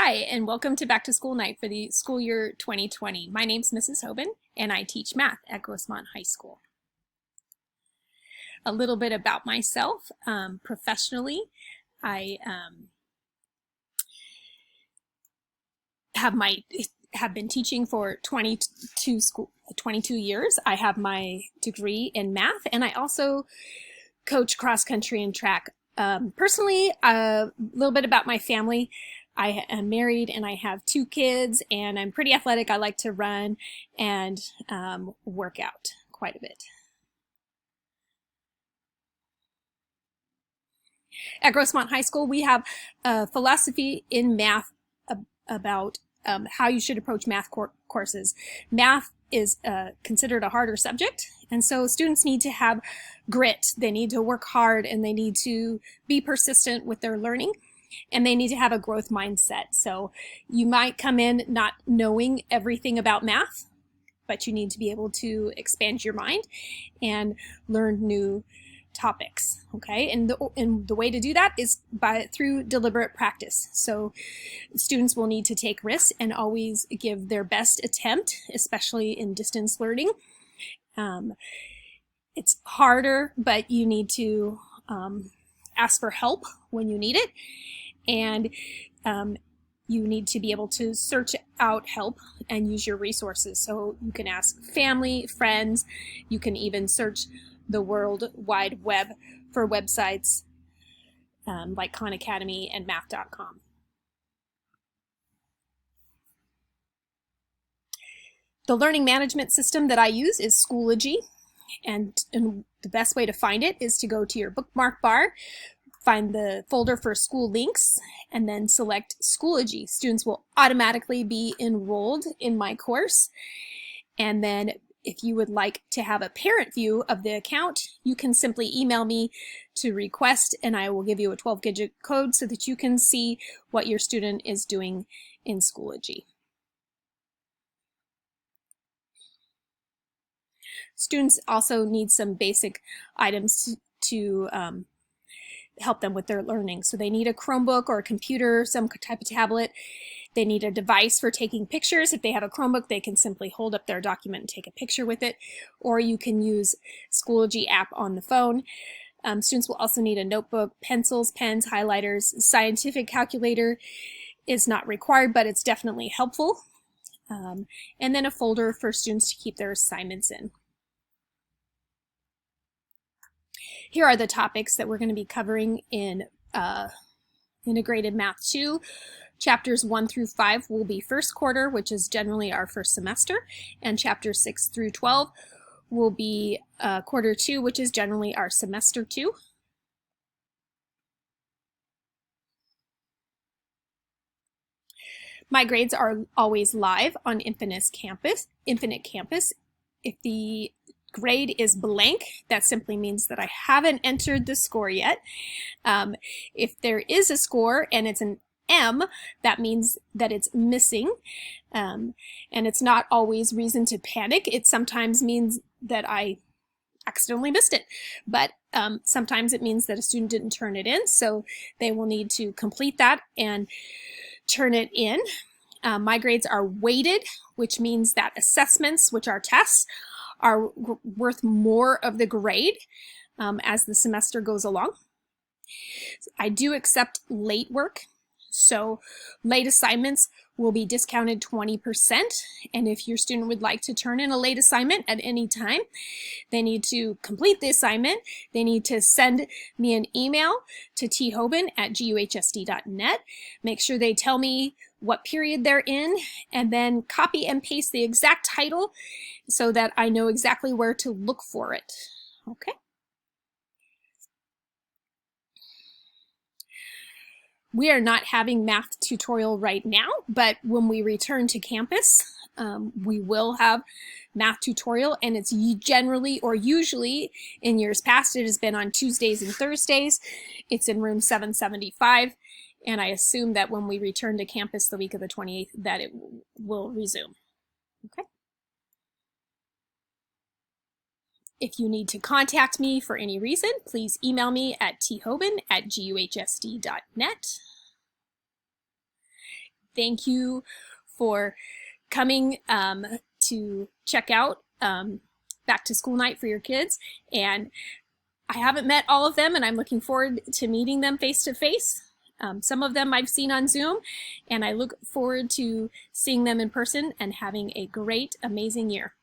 Hi, and welcome to Back to School Night for the school year 2020. My name's Mrs. Hoban, and I teach math at Grossmont High School. A little bit about myself. Professionally, I have been teaching for 22 years. I have my degree in math, and I also coach cross country and track. Personally, a little bit about my family. I am married and I have 2 kids, and I'm pretty athletic. I like to run and work out quite a bit. At Grossmont High School, we have a philosophy in math about how you should approach math courses. Math is considered a harder subject, and so students need to have grit. They need to work hard, and they need to be persistent with their learning, and they need to have a growth mindset. So you might come in not knowing everything about math, but you need to be able to expand your mind and learn new topics. Okay, and the way to do that is through deliberate practice. So students will need to take risks and always give their best attempt, especially in distance learning. It's harder, but you need to ask for help when you need it, and you need to be able to search out help and use your resources. So you can ask family, friends, you can even search the World Wide Web for websites like Khan Academy and math.com. The learning management system that I use is Schoology, and the best way to find it is to go to your bookmark bar, find the folder for school links, and then select Schoology. Students will automatically be enrolled in my course, and then if you would like to have a parent view of the account, you can simply email me to request, and I will give you a 12-digit code so that you can see what your student is doing in Schoology. Students also need some basic items to help them with their learning. So they need a Chromebook or a computer, some type of tablet. They need a device for taking pictures. If they have a Chromebook, they can simply hold up their document and take a picture with it, or you can use Schoology app on the phone. Students will also need a notebook, pencils, pens, highlighters. Scientific calculator is not required, but it's definitely helpful. And then a folder for students to keep their assignments in. Here are the topics that we're going to be covering in Integrated Math 2. Chapters 1 through 5 will be first quarter, which is generally our first semester, and chapters 6 through 12 will be quarter 2, which is generally our semester 2. My grades are always live on Infinite Campus. If the grade is blank, that simply means that I haven't entered the score yet. If there is a score and it's an M, that means that it's missing, and it's not always reason to panic. It sometimes means that I accidentally missed it, but sometimes it means that a student didn't turn it in, so they will need to complete that and turn it in. My grades are weighted, which means that assessments, which are tests, are worth more of the grade as the semester goes along. I do accept late work. So late assignments will be discounted 20%, and if your student would like to turn in a late assignment at any time, they need to complete the assignment. They need to send me an email to thoban@guhsd.net. Make sure they tell me what period they're in, and then copy and paste the exact title so that I know exactly where to look for it. Okay. We are not having math tutorial right now, but when we return to campus, we will have math tutorial, and it's generally or usually in years past, it has been on Tuesdays and Thursdays. It's in room 775, and I assume that when we return to campus the week of the 28th, that it will resume. Okay. If you need to contact me for any reason, please email me at thoban@guhsd.net. thank you for coming to check out back to school night for your kids. And I haven't met all of them, and I'm looking forward to meeting them face to face. Some of them I've seen on Zoom, and I look forward to seeing them in person and having a great, amazing year.